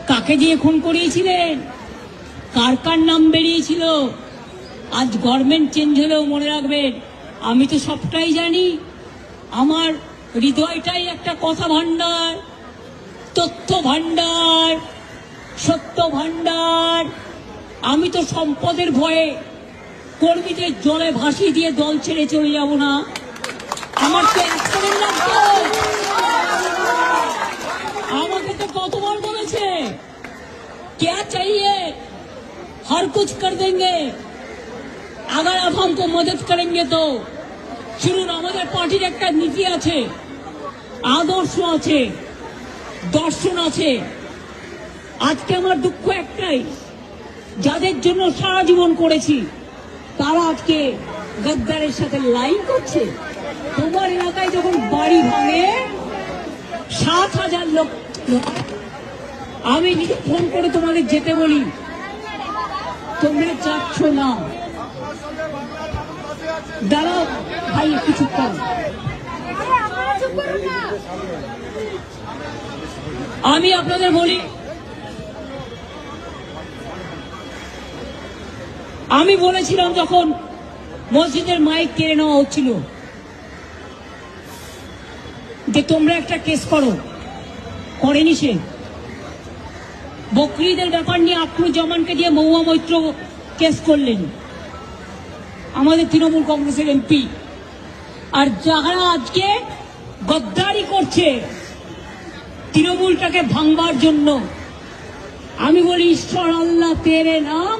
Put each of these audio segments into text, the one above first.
কাকে দিয়ে খুন করিয়েছিলেন, কার কার নাম বেরিয়েছিল। আজ গভর্নমেন্ট চেঞ্জ হলেও মনে রাখবেন, আমি তো সবটাই জানি। আমার হৃদয়টাই একটা কথা ভান্ডার, তথ্য ভান্ডার, সত্য ভান্ডার। আমি তো সম্পদের ভয়ে কর্মীদের জলে ভাসিয়ে দিয়ে দল ছেড়ে চলে যাব না। আমার তো অ্যাক্সিডেন্ট লাগতো। আমাকে তো কতবার বলেছে, क्या चाहिए हर कुछ कर देंगे अगर आप हमको मदद करेंगे तो। শুনুন, আমাদের পার্টির একটা নীতি আছে, আদর্শ আছে, দর্শন আছে। আজকে আমার দুঃখ একটাই, যাদের জন্য সারা জীবন করেছি তারা আজকে গদ্দারের সাথে লাইন করছে। তোমার এলাকায় যখন বাড়ি ভাঙে 7,000 লোক, আমি নিজে ফোন করে তোমাদের যেতে বলি, তোমরা যাচ্ছ না। দাঁড়াও ভাই, একটু চুপ করো। আমি আপনাদের বলি, আমি বলেছিলাম যখন মসজিদের মাইক কেড়ে নেওয়া হচ্ছিল যে তোমরা একটা কেস করো, করেনি সে। বকরিদের ব্যাপার নিয়ে আক্রুজ্জামানকে দিয়ে মহুয়া মৈত্র কেস করলেন, আমাদের তৃণমূল কংগ্রেসের এমপি। আর যারা আজকে গদ্দারি করছে তৃণমূলটাকে ভাঙবার জন্য, আমি বলি ঈশ্বর আল্লাহ তেরে নাম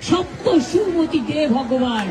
সপ্ত সুমতি দে ভগবান।